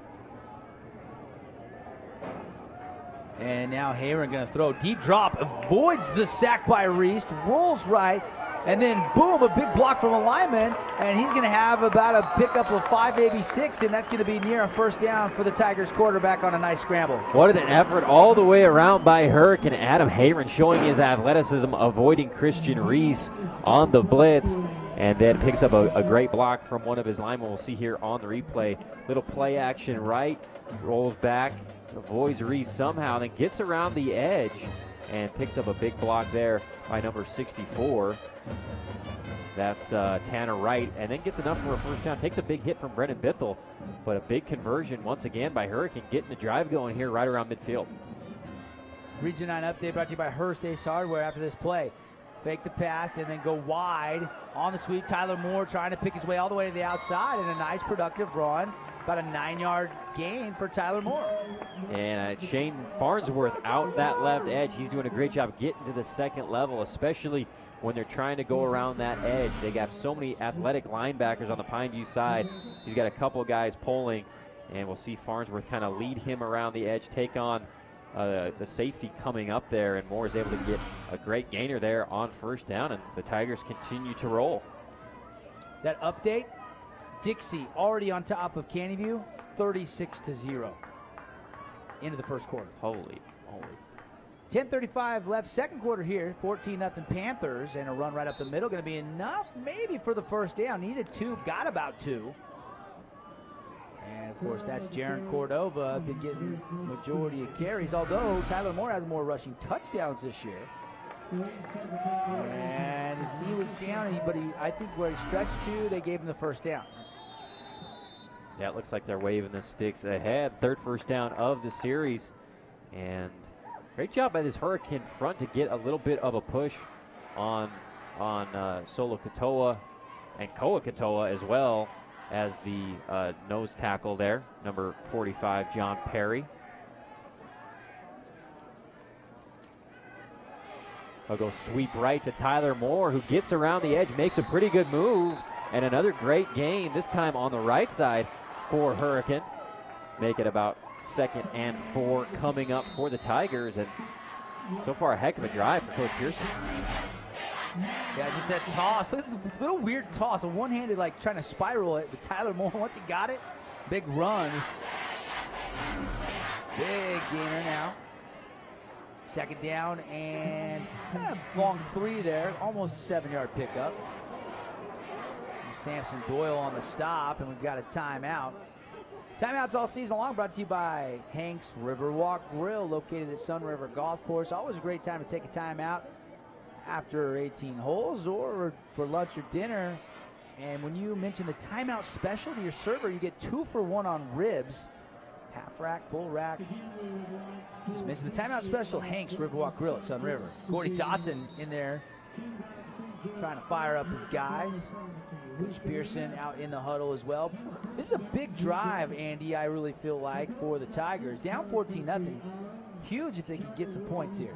And now Hayron going to throw deep drop, avoids the sack by Reese, rolls right, and then boom, a big block from a lineman, and he's going to have about a pickup of 5, maybe 6, and that's going to be near a first down for the Tigers quarterback on a nice scramble.
What an effort all the way around by Hurricane Adam Hayron, showing his athleticism, avoiding Christian Reese on the blitz, and then picks up a great block from one of his linemen. We'll see here on the replay. Little play action right, rolls back, avoids Reese somehow, then gets around the edge and picks up a big block there by number 64. That's Tanner Wright, and then gets enough for a first down. Takes a big hit from Brennan Bithell, but a big conversion once again by Hurricane, getting the drive going here right around midfield.
Region 9 update brought to you by Hearst Ace Hardware after this play. Fake the pass and then go wide on the sweep. Tyler Moore trying to pick his way all the way to the outside, and a nice productive run. About a 9-yard gain for Tyler Moore.
And Shane Farnsworth out that left edge. He's doing a great job getting to the second level, especially when they're trying to go around that edge. They got so many athletic linebackers on the Pineview side. He's got a couple guys pulling, and we'll see Farnsworth kind of lead him around the edge, take on the safety coming up there, and Moore is able to get a great gainer there on first down, and the Tigers continue to roll.
That update, Dixie already on top of Caneyview, 36-0 into the first quarter.
Holy.
10:35 left, second quarter here, 14-0 Panthers, and a run right up the middle. Going to be enough maybe for the first down. Needed 2, got about 2. And, of course, that's Jaron Cordova, been getting majority of carries, although Tyler Moore has more rushing touchdowns this year. And his knee was down, but I think where he stretched to, they gave him the first down.
Yeah, it looks like they're waving the sticks ahead. Third first down of the series. And great job by this Hurricane front to get a little bit of a push on Solo Katoa and Koa Katoa, as well as the nose tackle there, number 45, John Perry. They'll go sweep right to Tyler Moore, who gets around the edge, makes a pretty good move, and another great gain, this time on the right side for Hurricane. Make it about 2nd and 4 coming up for the Tigers, and so far a heck of a drive for Coach Pearson.
Yeah, just that toss. Look at the little weird toss, a one-handed, like trying to spiral it, but Tyler Moore, once he got it, big run. Big gainer now. Second down and long 3 there, almost a 7-yard pickup. Samson Doyle on the stop, and we've got a timeout. Timeouts all season long brought to you by Hank's Riverwalk Grill, located at Sun River Golf Course. Always a great time to take a timeout after 18 holes or for lunch or dinner. And when you mention the timeout special to your server, you get 2 for 1 on ribs. Half rack, full rack. Just mention the timeout special, Hank's Riverwalk Grill at Sun River. Gordy Dotson in there trying to fire up his guys. Coach Pearson out in the huddle as well. This is a big drive, Andy, I really feel like, for the Tigers. Down 14-0. Huge if they can get some points here.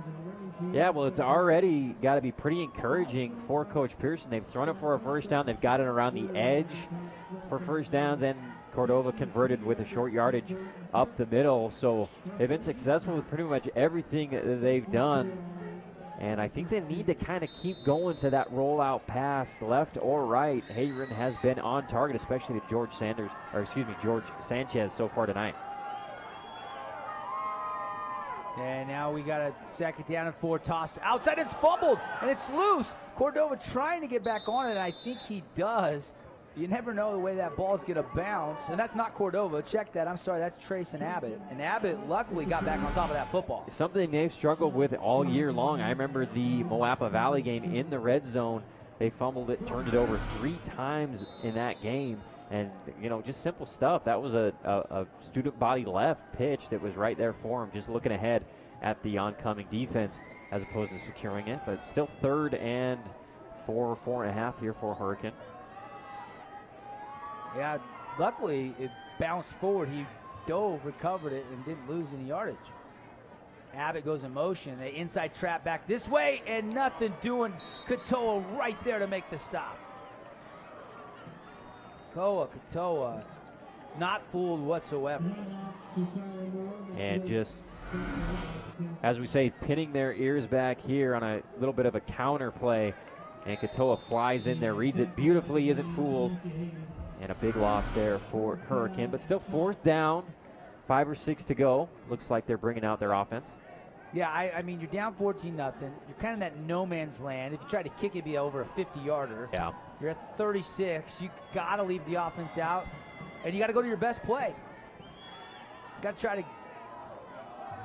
Yeah, well, it's already got to be pretty encouraging for Coach Pearson. They've thrown it for a first down. They've got it around the edge for first downs, and Cordova converted with a short yardage up the middle. So they've been successful with pretty much everything that they've done. And I think they need to kind of keep going to that rollout pass, left or right. Hayron has been on target, especially to George Sanchez so far tonight.
And now we got a 2nd down and 4, toss outside, it's fumbled, and it's loose. Cordova trying to get back on it, and I think he does. You never know the way that ball's going to bounce, and that's not Cordova. Check that. I'm sorry, that's Trayson Abbott. And Abbott luckily got back on top of that football.
Something they've struggled with all year long. I remember the Moapa Valley game in the red zone They fumbled it, turned it over 3 times in that game. And, you know, just simple stuff. That was a student body left pitch that was right there for him, just looking ahead at the oncoming defense as opposed to securing it. But still 3rd and 4.5 here for Hurricane.
Yeah, luckily it bounced forward. He dove, recovered it, and didn't lose any yardage. Abbott goes in motion. They inside trap back this way, and nothing doing. Katoa right there to make the stop. Katoa, not fooled whatsoever.
And just, as we say, pinning their ears back here on a little bit of a counter play. And Katoa flies in there, reads it beautifully, isn't fooled. And a big loss there for Hurricane. But still 4th down, 5 or 6 to go. Looks like they're bringing out their offense.
Yeah, I mean, you're down 14-0. You're kind of in that no man's land. If you try to kick it, it'd be over a 50-yarder.
Yeah.
You're at 36. You got to leave the offense out, and you got to go to your best play. You got to try to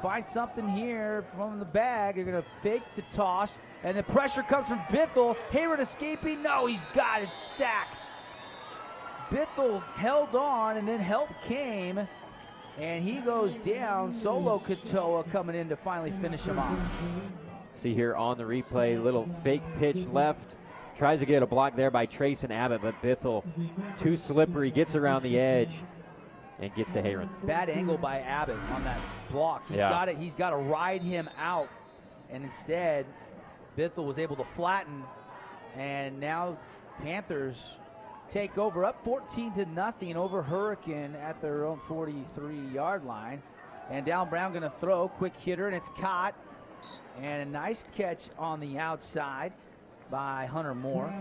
find something here from the bag. You're going to fake the toss, and the pressure comes from Bithell. Hayward escaping. No, he's got it. Sack. Bithell held on, and then help came. And he goes down. Solo Katoa coming in to finally finish him off.
See here on the replay, little fake pitch left. Tries to get a block there by Trayson Abbott, but Bithell, too slippery, gets around the edge and gets to Hayron.
Bad angle by Abbott on that block. He's got to ride him out. And instead, Bithell was able to flatten. And now Panthers take over, up 14-0 over Hurricane at their own 43-yard line. And Dallin Brown going to throw, quick hitter, and it's caught. And a nice catch on the outside by Hunter Moore.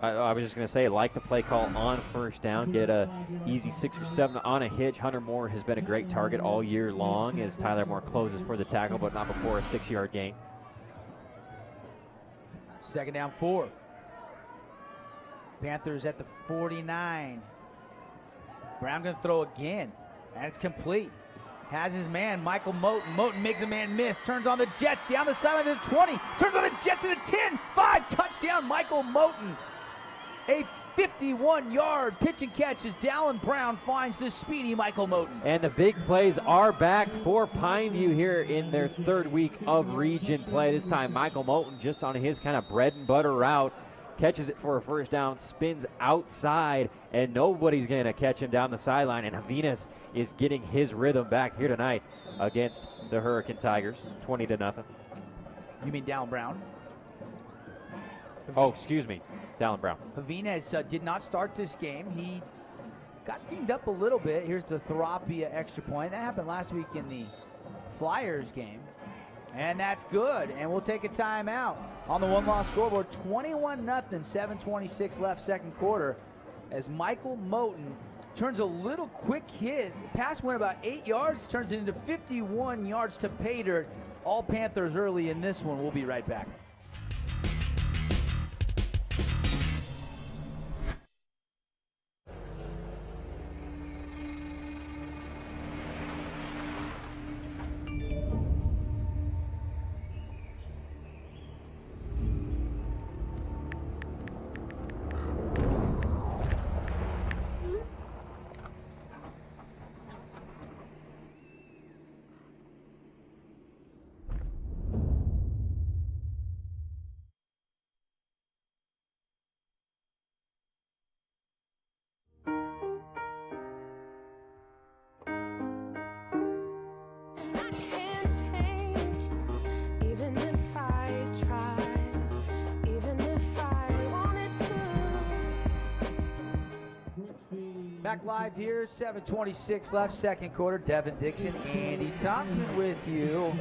I was just going to say, like the play call on 1st down, get a easy 6 or 7 on a hitch. Hunter Moore has been a great target all year long as Tyler Moore closes for the tackle, but not before a 6-yard gain.
2nd down 4. Panthers at the 49. Brown going to throw again, and it's complete. Has his man, Michael Moten. Moten makes a man miss, turns on the Jets, down the sideline to the 20, turns on the Jets to the 10, 5, touchdown, Michael Moten. A 51-yard pitch and catch as Dallin Brown finds the speedy Michael Moten.
And the big plays are back for Pineview here in their 3rd week of region play. This time Michael Moten just on his kind of bread and butter route. Catches it for a 1st down, spins outside, and nobody's going to catch him down the sideline. And Javinas is getting his rhythm back here tonight against the Hurricane Tigers, 20-0.
You mean Dallin Brown?
Oh, excuse me, Dallin Brown.
Javinas did not start this game. He got dinged up a little bit. Here's the Therapia extra point. That happened last week in the Flyers game. And that's good. And we'll take a timeout on the 1-loss scoreboard. 21-0, 7:26 left 2nd quarter. As Michael Moten turns a little quick hit. The pass went about 8 yards, turns it into 51 yards to pay dirt. All Panthers early in this one. We'll be right back. Back live here, 7:26 left, 2nd quarter. Devin Dixon, Andy Thompson with you.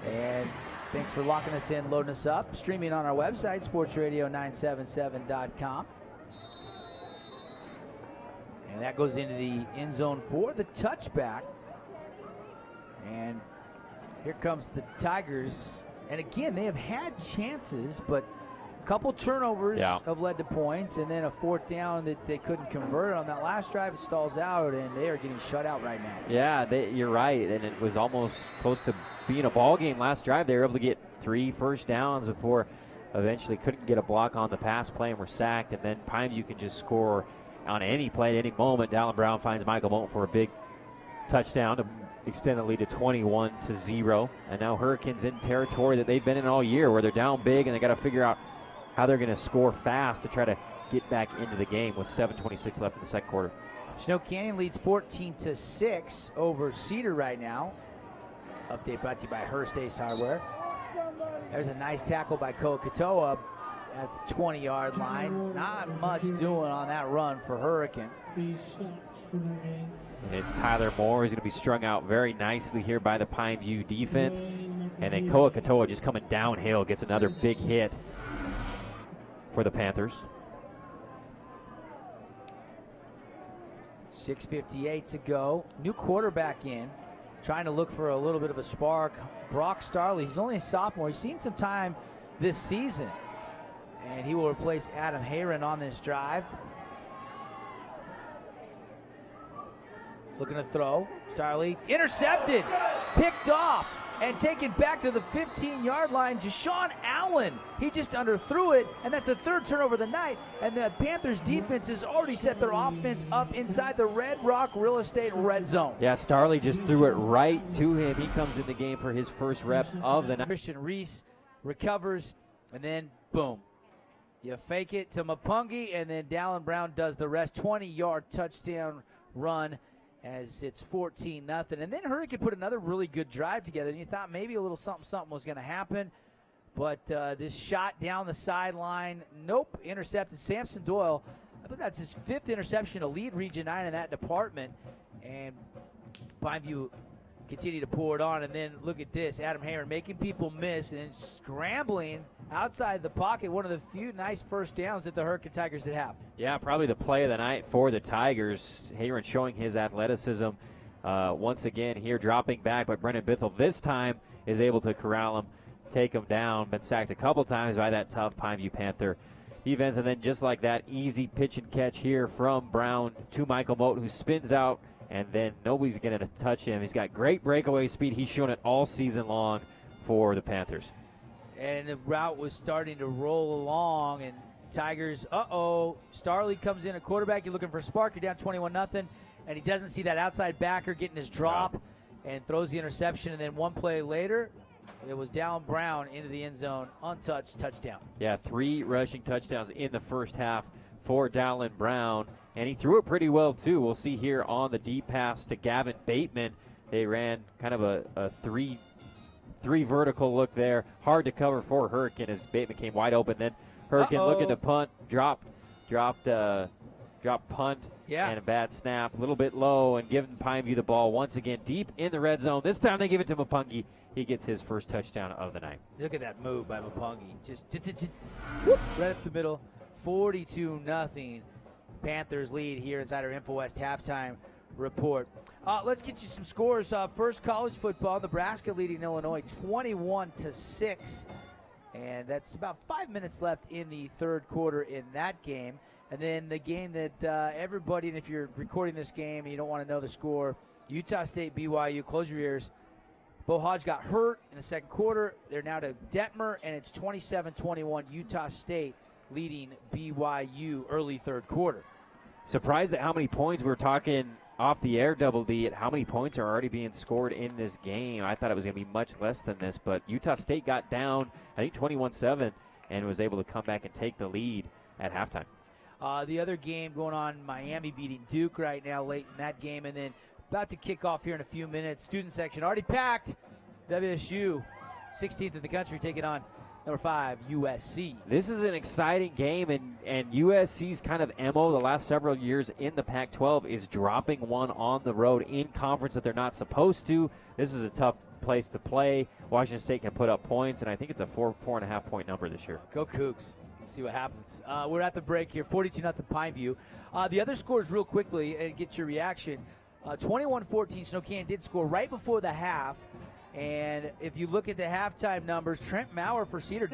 And thanks for locking us in, loading us up. Streaming on our website, sportsradio977.com. And that goes into the end zone for the touchback. And here comes the Tigers. And again, they have had chances, but couple turnovers
Yeah.
have led to points, and then a fourth down that they couldn't convert on that last drive. It stalls out, and they are getting shut out right now.
Yeah, you're right, and it was almost close to being a ball game last drive. They were able to get 3 first downs before eventually couldn't get a block on the pass play and were sacked, and then Pineview can just score on any play at any moment. Dallin Brown finds Michael Moulton for a big touchdown to extend the lead to 21-0, and now Hurricanes in territory that they've been in all year, where they're down big and they got to figure out how they're going to score fast to try to get back into the game with 7:26 left in the second quarter.
Snow Canyon leads 14-6 over Cedar right now. Update brought to you by Hearst Ace Hardware. There's a nice tackle by Koa Katoa at the 20-yard line. Not much doing on that run for Hurricane.
And it's Tyler Moore who's going to be strung out very nicely here by the Pineview defense. And then Koa Katoa just coming downhill gets another big hit for the Panthers.
6:58 to go. New quarterback in, trying to look for a little bit of a spark. Brock Starley, he's only a sophomore. He's seen some time this season, and he will replace Adam Hayron on this drive. Looking to throw. Starley intercepted, picked off, and taken back to the 15-yard line. Jashawn Allen, he just underthrew it, and that's the third turnover of the night. And the Panthers defense has already set their offense up inside the Red Rock Real Estate red zone.
Yeah, Starley just threw it right to him. He comes in the game for his first rep of the night.
Christian Reese recovers, and then boom. You fake it to Mapungi, and then Dallin Brown does the rest. 20-yard touchdown run as it's 14-0. And then Hurricane put another really good drive together, and you thought maybe a little something was going to happen. But this shot down the sideline, nope, intercepted. Samson Doyle, I think that's his 5th interception to lead Region 9 in that department. And Pineview continue to pour it on, and then look at this. Adam Hayron making people miss and then scrambling outside the pocket. One of the few nice first downs that the Hurricane Tigers did have.
Yeah, probably the play of the night for the Tigers. Hayron showing his athleticism once again here, dropping back, but Brendan Bithell this time is able to corral him, take him down. Been sacked a couple times by that tough Pineview Panther defense, and then just like that, easy pitch and catch here from Brown to Michael Moulton, who spins out, and then nobody's going to touch him. He's got great breakaway speed. He's shown it all season long for the Panthers.
And the route was starting to roll along, and Tigers, Starley comes in at quarterback. You're looking for a spark. You're down 21-0, and he doesn't see that outside backer getting his drop and throws the interception. And then one play later, it was Dallin Brown into the end zone, untouched, touchdown.
Yeah, 3 rushing touchdowns in the first half for Dallin Brown, and he threw it pretty well too. We'll see here on the deep pass to Gavin Bateman. They ran kind of a three vertical look there. Hard to cover for Hurricane as Bateman came wide open. Then Hurricane looking to punt, dropped punt, and a bad snap. A little bit low, and giving Pineview the ball once again deep in the red zone. This time they give it to Mapungi. He gets his first touchdown of the night.
Look at that move by Mapungi. Just right up the middle. 42-0. Panthers lead here inside our InfoWest halftime report. Let's get you some scores. First, college football. Nebraska leading Illinois 21-6. And that's about 5 minutes left in the third quarter in that game. And then the game that everybody, and if you're recording this game and you don't want to know the score, Utah State, BYU, close your ears. Bo Hodge got hurt in the second quarter. They're now to Detmer, and it's 27-21, Utah State leading BYU early third quarter.
Surprised at how many points we're talking off the air, Double D, at how many points are already being scored in this game. I thought it was going to be much less than this, but Utah State got down, I think 21-7, and was able to come back and take the lead at halftime.
The other game going on, Miami beating Duke right now late in that game, and then about to kick off here in a few minutes. Student section already packed. WSU, 16th in the country, taking on number 5, USC.
This is an exciting game, and USC's kind of MO the last several years in the Pac-12 is dropping one on the road in conference that they're not supposed to. This is a tough place to play. Washington State can put up points, and I think it's a 4.5 point number this year.
Go Cougs. Let's see what happens. We're at the break here, 42-0 Pineview. The other scores real quickly and get your reaction. 21-14, Snow Canyon did score right before the half. And if you look at the halftime numbers, Trent Maurer for Cedar